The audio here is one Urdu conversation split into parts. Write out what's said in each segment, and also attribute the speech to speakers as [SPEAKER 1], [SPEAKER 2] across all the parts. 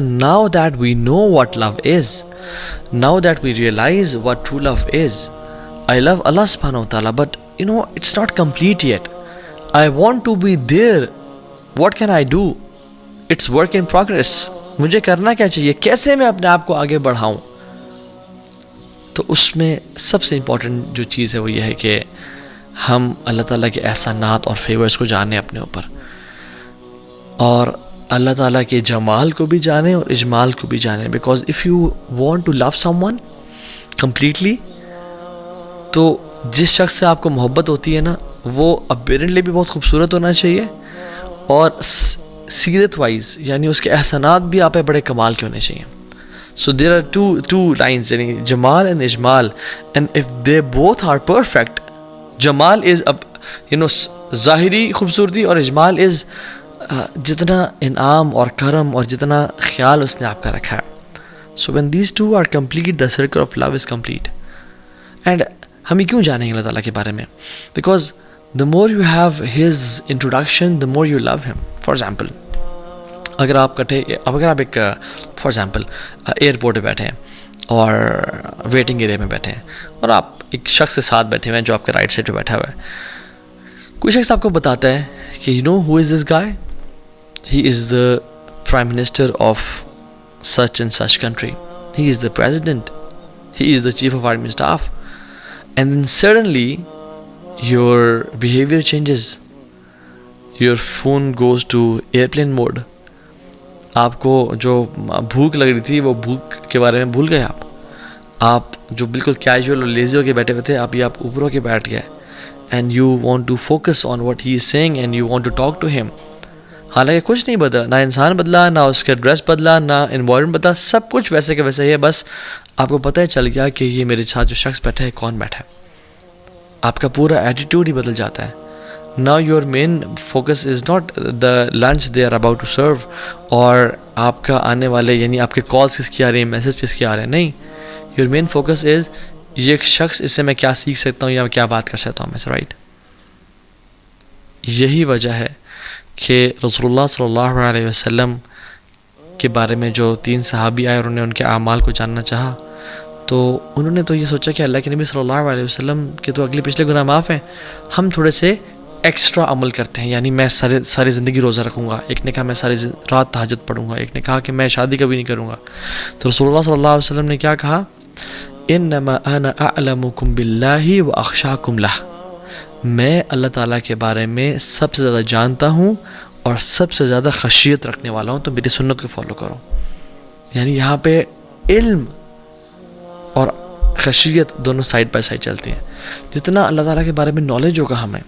[SPEAKER 1] Now that we know what love is, now that we realize what true love is, I love Allah subhanahu wa ta'ala, but it's not complete yet. I want to be there. What can I do? It's work in progress. مجھے کرنا کیا چاہیے؟ کیسے میں اپنے آپ کو آگے بڑھاؤں؟ تو اس میں سب سے امپورٹنٹ جو چیز ہے وہ یہ ہے کہ ہم اللہ تعالیٰ کے احسانات اور فیورز کو جانیں اپنے اوپر، اور اللہ تعالیٰ کے جمال کو بھی جانیں اور اجمال کو بھی جانیں. Because if you want to love someone completely, تو جس شخص سے آپ کو محبت ہوتی ہے نا، وہ اپیرنٹلی بھی بہت خوبصورت ہونا چاہیے، اور سیرت وائز یعنی اس کے احسانات بھی آپ پہ بڑے کمال کے ہونے چاہیے. So there are two lines, یعنی جمال اینڈ اجمال، and if they both are perfect, جمال از ظاہری خوبصورتی، اور اجمال از جتنا انعام اور کرم اور جتنا خیال اس نے آپ کا رکھا ہے. So when these two are complete, the circle of love is complete. And ہم یہ کیوں جانیں گے اللہ تعالیٰ کے بارے میں؟ Because the more you have his introduction, the more you love him. For example, اگر آپ ایک فار ایگزامپل ایئرپورٹ پہ بیٹھے ہیں اور ویٹنگ ایریا میں بیٹھے ہیں، اور آپ ایک شخص کے ساتھ بیٹھے ہوئے ہیں جو آپ کے رائٹ سائڈ پہ بیٹھا ہوا ہے. کوئی شخص آپ کو بتاتا ہے کہ you know who is this guy, he is the prime minister of such and such country, he is the president, he is the chief of army staff. And then suddenly your behaviour changes, your phone goes to airplane mode. آپ کو جو بھوک لگ رہی تھی وہ بھوک کے بارے میں بھول گئے. آپ جو بالکل کیجول اور لیزی ہو کے بیٹھے ہوئے تھے، آپ اوپر ہو کے بیٹھ گئے. And you want to focus on what he is seeing and you want to talk to him. حالانکہ کچھ نہیں بدلا، نہ انسان بدلا، نہ اس کا ڈریس بدلا، نہ انوائرمنٹ بدلا، سب کچھ ویسے کہ ویسے ہی ہے. بس آپ کو پتہ چل گیا کہ یہ میرے ساتھ جو شخص بیٹھا ہے کون بیٹھا ہے. آپ کا پورا ایٹیٹیوڈ ہی بدل جاتا ہے. Now your main focus is not the lunch they are about to serve، اور آپ کا آنے والے یعنی آپ کے کالز کس کی آ رہے ہیں، میسج کس کے آ رہے ہیں. نہیں، your main focus is یہ ایک شخص، اس سے میں کیا سیکھ سکتا ہوں یا کیا بات کر سکتا ہوں میں سے. رائٹ، یہی وجہ ہے کہ رسول اللہ صلی اللہ علیہ وسلم کے بارے میں جو 3 صحابی آئے اور انہوں نے ان کے اعمال کو جاننا چاہا، تو انہوں نے تو یہ سوچا کہ اللہ کے نبی صلی اللہ علیہ وسلم کے تو اگلے پچھلے گناہ معاف ہیں، ہم تھوڑے سے ایکسٹرا عمل کرتے ہیں. یعنی میں ساری زندگی روزہ رکھوں گا، ایک نے کہا میں ساری رات تہجد پڑھوں گا، ایک نے کہا کہ میں شادی کبھی نہیں کروں گا. تو رسول اللہ صلی اللہ علیہ وسلم نے کیا کہا؟ انما انا اعلمکم باللہ واخشاکم لہ، میں اللہ تعالیٰ کے بارے میں سب سے زیادہ جانتا ہوں اور سب سے زیادہ خشیت رکھنے والا ہوں، تو میری سنت کو فالو کرو. یعنی یہاں پہ علم اور خشیت دونوں سائڈ بائی سائڈ چلتی ہیں. جتنا اللہ تعالیٰ کے بارے میں نالج ہوگا ہمیں،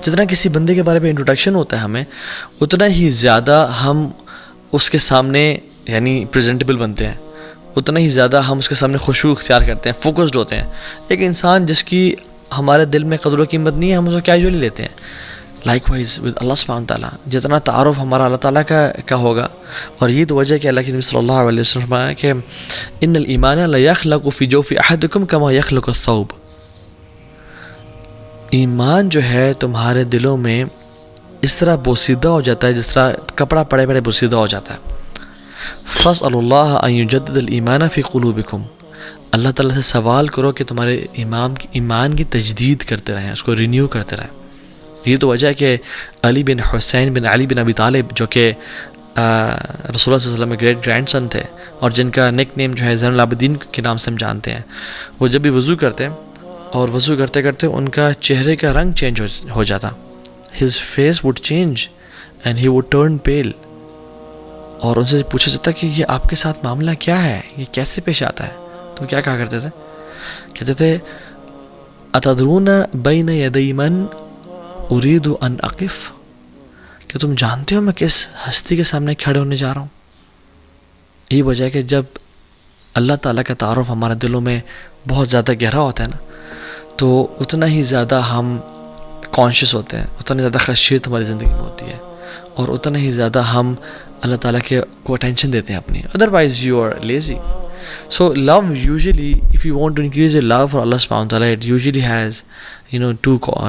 [SPEAKER 1] جتنا کسی بندے کے بارے میں انٹروڈکشن ہوتا ہے ہمیں، اتنا ہی زیادہ ہم اس کے سامنے یعنی پریزنٹیبل بنتے ہیں، اتنا ہی زیادہ ہم اس کے سامنے خشوع اختیار کرتے ہیں، فوکسڈ ہوتے ہیں. ایک انسان جس کی ہمارے دل میں قدر و قیمت نہیں ہے، ہم اس کو کیجولی لیتے ہیں. لائک وائز ود اللہ سبحانہ تعالیٰ، جتنا تعارف ہمارا اللہ تعالیٰ کا ہوگا. اور یہ تو وجہ ہے کہ اللہ کے نبی صلی اللہ علیہ وسلم نے فرمایا کہ ان الایمان لیخلق فی جوف احدکم کما یخلق الثوب، ایمان جو ہے تمہارے دلوں میں اس طرح بوسیدہ ہو جاتا ہے جس طرح کپڑا پڑے پڑے بوسیدہ ہو جاتا ہے. فاسألوا اللہ ان یجدد الایمان فی قلوبکم، اللہ تعالیٰ سے سوال کرو کہ تمہارے ایمان کی تجدید کرتے رہیں، اس کو رینیو کرتے رہیں. یہ تو وجہ ہے کہ علی بن حسین بن علی بن ابی طالب، جو کہ رسول اللہ صلی اللہ علیہ وسلم کے گریٹ گرینڈ سن تھے اور جن کا نک نیم جو ہے زین العابدین کے نام سے ہم جانتے ہیں، وہ جب بھی وضو کرتے اور وضو کرتے کرتے ان کا چہرے کا رنگ چینج ہو جاتا. His face would change and he would turn pale. اور ان سے پوچھا جاتا کہ یہ آپ کے ساتھ معاملہ کیا ہے، یہ کیسے پیش آتا ہے؟ تو کیا کہا کرتے تھے؟ کہتے تھے اتدرون بین یدی من ارید ان اقف، کہ تم جانتے ہو میں کس ہستی کے سامنے کھڑے ہونے جا رہا ہوں. یہی وجہ ہے کہ جب اللہ تعالیٰ کا تعارف ہمارے دلوں میں بہت زیادہ گہرا ہوتا ہے نا، تو اتنا ہی زیادہ ہم کانشیس ہوتے ہیں، اتنا زیادہ خشیت ہماری زندگی میں ہوتی ہے، اور اتنا ہی زیادہ ہم اللہ تعالیٰ کو اٹینشن دیتے ہیں اپنی. Otherwise you are lazy. So love usually, if you want to increase your love for Allah subhanahu wa ta'ala, it usually has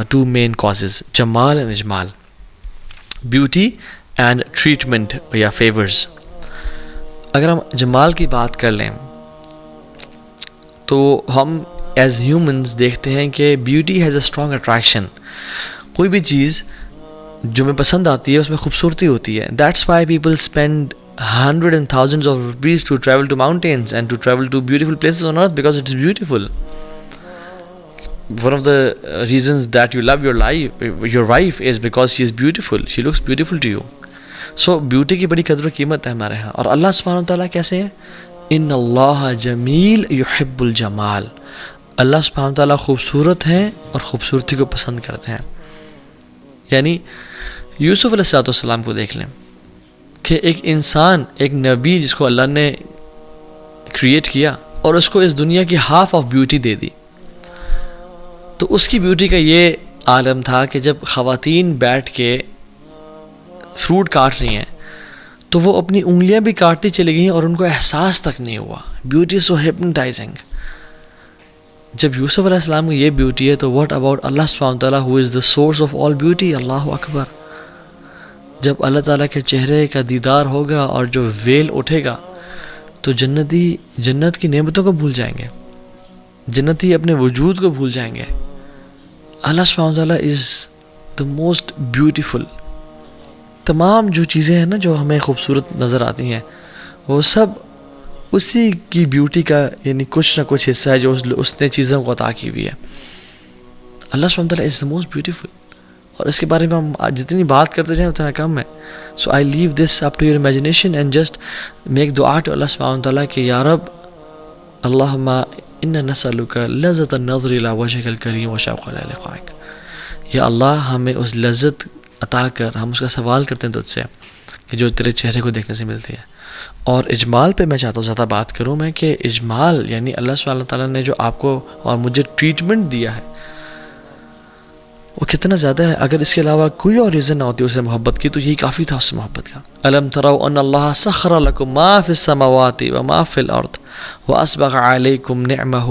[SPEAKER 1] two main causes: Jamal and Ijmal, beauty and treatment or favors. اگر ہم جمال کی بات کر لیں تو ہم ایز ہیومنز دیکھتے ہیں کہ beauty has a strong attraction. کوئی بھی چیز جو ہمیں پسند آتی ہے اس میں خوبصورتی ہوتی ہے. That's why people spend hundreds and thousands of rupees to travel to mountains and to travel to beautiful places on earth because it is beautiful. One of the reasons that you love your wife is because she is beautiful. She looks beautiful to you. So beauty کی بڑی قدر و قیمت ہے ہمارے ہاں. اور اللہ سبحانہ وتعالیٰ کیسے ہیں؟ ان اللہ جمیل یحب الجمال. اللہ سبحانہ وتعالیٰ خوبصورت ہیں اور خوبصورتی کو پسند کرتے ہیں. یعنی یوسف علیہ السلام کو دیکھ لیں کہ ایک انسان، ایک نبی جس کو اللہ نے کریٹ کیا اور اس کو اس دنیا کی ہاف آف بیوٹی دے دی. تو اس کی بیوٹی کا یہ عالم تھا کہ جب خواتین بیٹھ کے فروٹ کاٹ رہی ہیں تو وہ اپنی انگلیاں بھی کاٹتی چلی گئیں اور ان کو احساس تک نہیں ہوا. بیوٹی سو ہپنوٹائزنگ. جب یوسف علیہ السلام کی یہ بیوٹی ہے تو واٹ اباؤٹ اللہ سبحانہ وتعالیٰ who is the source of all beauty. اللہ اکبر. جب اللہ تعالیٰ کے چہرے کا دیدار ہوگا اور جو ویل اٹھے گا تو جنتی جنت کی نعمتوں کو بھول جائیں گے، جنتی اپنے وجود کو بھول جائیں گے. اللہ سبحانہ وتعالیٰ از دا موسٹ بیوٹیفل. تمام جو چیزیں ہیں نا جو ہمیں خوبصورت نظر آتی ہیں وہ سب اسی کی بیوٹی کا یعنی کچھ نہ کچھ حصہ ہے جو اس نے چیزوں کو عطا کی ہوئی ہے. اللہ سبحانہ وتعالیٰ از دا موسٹ بیوٹیفل. اور اس کے بارے میں ہم جتنی بات کرتے جائیں اتنا کم ہے. So I leave this up to your imagination and just make دعا ٹو اللہ سبحانہ وتعالیٰ کہ یا رب اللہم انا نسألک لذت النظر الی وجهک الکریم وشوق الی لقائک. یا اللہ ہمیں اس لذت عطا کر، ہم اس کا سوال کرتے ہیں تجھ سے کہ جو تیرے چہرے کو دیکھنے سے ملتی ہے. اور اجمال پہ میں چاہتا ہوں زیادہ بات کروں میں کہ اجمال یعنی اللہ سبحانہ تعالیٰ نے جو آپ کو اور مجھے ٹریٹمنٹ دیا ہے وہ کتنا زیادہ ہے. اگر اس کے علاوہ کوئی اور ریزن نہ ہوتی اسے محبت کی تو یہی کافی تھا اس سے محبت کا. الم تروا ان اللہ سخر لکم ما فی السماوات و ما فی الارض واسبغ علیکم نعمہ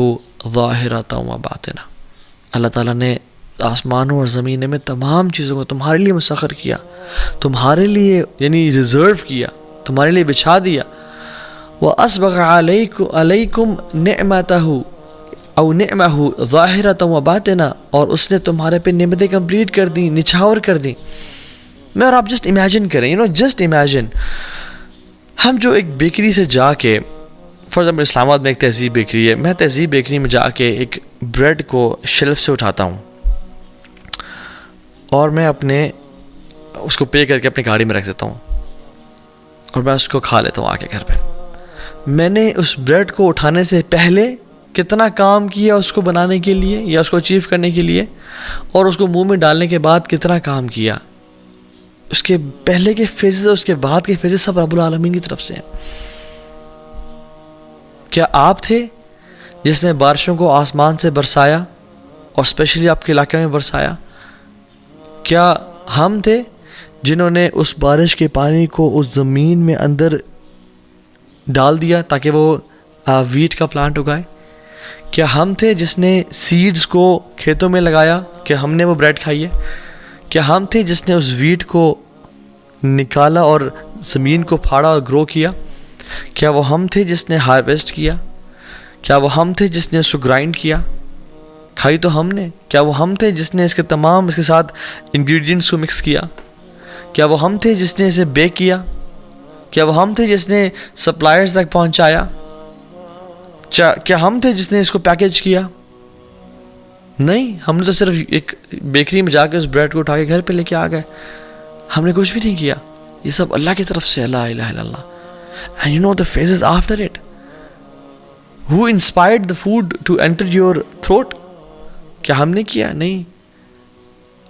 [SPEAKER 1] ظاہرۃ و باطنہ. اللہ تعالیٰ نے آسمانوں اور زمین میں تمام چیزوں کو تمہارے لیے مسخر کیا، تمہارے لیے یعنی ریزرو کیا، تمہارے لیے بچھا دیا. واسبغ علیکم نعمتہ او نعمہ ظاہرۃ و باطنہ، اور اس نے تمہارے پہ نعمتیں کمپلیٹ کر دیں، نچھاور کر دیں. میں اور آپ جسٹ امیجن کریں، جسٹ امیجن ہم جو ایک بیکری سے جا کے، فار ایگزامپل اسلام آباد میں ایک تہذیب بیکری ہے، میں تہذیب بیکری میں جا کے ایک بریڈ کو شیلف سے اٹھاتا ہوں اور میں اس کو پے کر کے اپنی گاڑی میں رکھ دیتا ہوں اور میں اس کو کھا لیتا ہوں آ کے گھر پہ. میں نے اس بریڈ کو اٹھانے سے پہلے کتنا کام کیا اس کو بنانے کے لیے یا اس کو اچیو کرنے کے لیے، اور اس کو منہ میں ڈالنے کے بعد کتنا کام کیا. اس کے پہلے کے فیزز اور اس کے بعد کے فیزز سب رب العالمین کی طرف سے ہیں. کیا آپ تھے جس نے بارشوں کو آسمان سے برسایا اور اسپیشلی آپ کے علاقے میں برسایا؟ کیا ہم تھے جنہوں نے اس بارش کے پانی کو اس زمین میں اندر ڈال دیا تاکہ وہ ویٹ کا پلانٹ اگائے؟ کیا ہم تھے جس نے سیڈز کو کھیتوں میں لگایا کہ ہم نے وہ بریڈ کھائی ہے؟ کیا ہم تھے جس نے اس ویٹ کو نکالا اور زمین کو پھاڑا اور گرو کیا؟ کیا وہ ہم تھے جس نے ہارویسٹ کیا؟ کیا وہ ہم تھے جس نے اس کو گرائنڈ کیا؟ کھائی تو ہم نے. کیا وہ ہم تھے جس نے اس کے ساتھ انگریڈینٹس کو مکس کیا؟ کیا وہ ہم تھے جس نے اسے بیک کیا؟ کیا وہ ہم تھے جس نے سپلائرز تک پہنچایا؟ کیا ہم تھے جس نے اس کو پیکیج کیا؟ نہیں، ہم نے تو صرف ایک بیکری میں جا کے اس بریڈ کو اٹھا کے گھر پہ لے کے آ گئے. ہم نے کچھ بھی نہیں کیا. یہ سب اللہ کی طرف سے. لا الہ الا اللہ. And you know the phases after it. Who inspired the food to enter your throat? کیا ہم نے کیا؟ نہیں.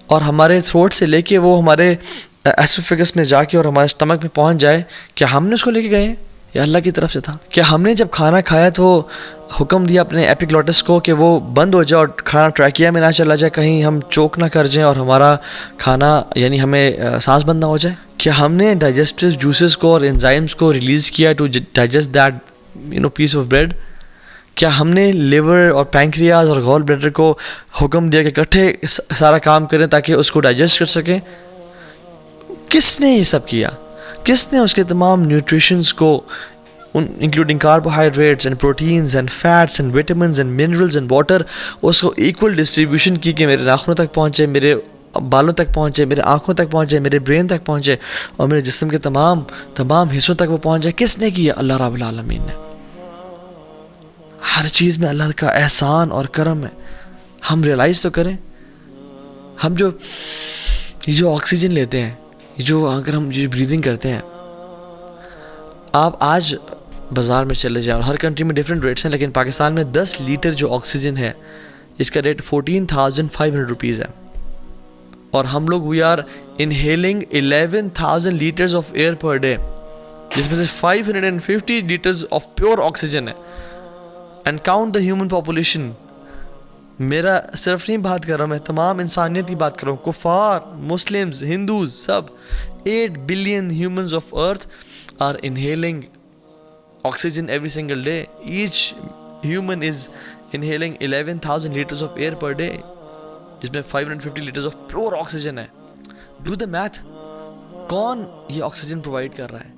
[SPEAKER 1] اور ہمارے تھروٹ سے لے کے وہ ہمارے ایسوفیگس میں جا کے اور ہمارے اسٹمک میں پہنچ جائے، کیا ہم نے اس کو لے کے گئے ہیں؟ یہ اللہ کی طرف سے تھا. کیا ہم نے جب کھانا کھایا تو حکم دیا اپنے ایپیگلوٹس کو کہ وہ بند ہو جائے اور کھانا ٹریکیا میں نہ چلا جائے، کہیں ہم چوک نہ کر جائیں اور ہمارا کھانا یعنی ہمیں سانس بند نہ ہو جائے؟ کیا ہم نے ڈائجسٹو جوسز کو اور انزائمز کو ریلیز کیا to digest that piece of bread? کیا ہم نے لیور اور پینکریاز اور گال بلیڈر کو حکم دیا کہ اکٹھے سارا کام کریں تاکہ اس کو ڈائجسٹ کر سکیں؟ کس نے یہ سب کیا؟ کس نے اس کے تمام نیوٹریشنز کو including carbohydrates and proteins and fats and vitamins and minerals and water, اس کو ایکول ڈسٹریبیوشن کی کہ میرے ناخنوں تک پہنچے، میرے بالوں تک پہنچے، میرے آنکھوں تک پہنچے، میرے برین تک پہنچے، اور میرے جسم کے تمام حصوں تک وہ پہنچ جائے. کس نے کیا؟ اللہ رب العالمین نے. ہر چیز میں اللہ کا احسان اور کرم ہے. ہم ریئلائز تو کریں. ہم یہ جو آکسیجن لیتے ہیں، اگر ہم بریدنگ کرتے ہیں، آپ آج بازار میں چلے جائیں، اور ہر کنٹری میں ڈفرینٹ ریٹس ہیں، لیکن پاکستان میں 10 لیٹر جو آکسیجن ہے اس کا ریٹ 14,500 روپیز ہے. اور ہم لوگ we are inhaling 11,000 litres of air per day, جس میں سے 550 لیٹرز آف پیور آکسیجن ہے. And count the human population. میرا صرف نہیں بات کر رہا ہوں، میں تمام انسانیت کی بات کر رہا ہوں، کفار، مسلمز، ہندوز، سب. 8 billion humans of earth are inhaling oxygen every single day. Each human is inhaling 11,000 liters of air per day, جس میں 550 liters of pure oxygen ہے. Do the math. کون یہ آکسیجن پرووائڈ کر رہا ہے؟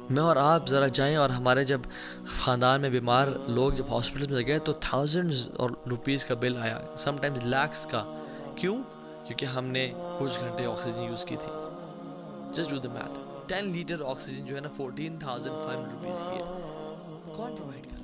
[SPEAKER 1] میں اور آپ ذرا جائیں، اور ہمارے جب خاندان میں بیمار لوگ جب ہاسپٹل میں گئے تو تھاؤزنڈز اور روپیز کا بل آیا، سم ٹائمز لیکس کا. کیوں؟ کیونکہ ہم نے کچھ گھنٹے آکسیجن یوز کی تھی. Just do the math. 10 litre oxygen جو ہے نا 14,500 روپیز کی ہے. کون پرووائڈ کر رہا ہے؟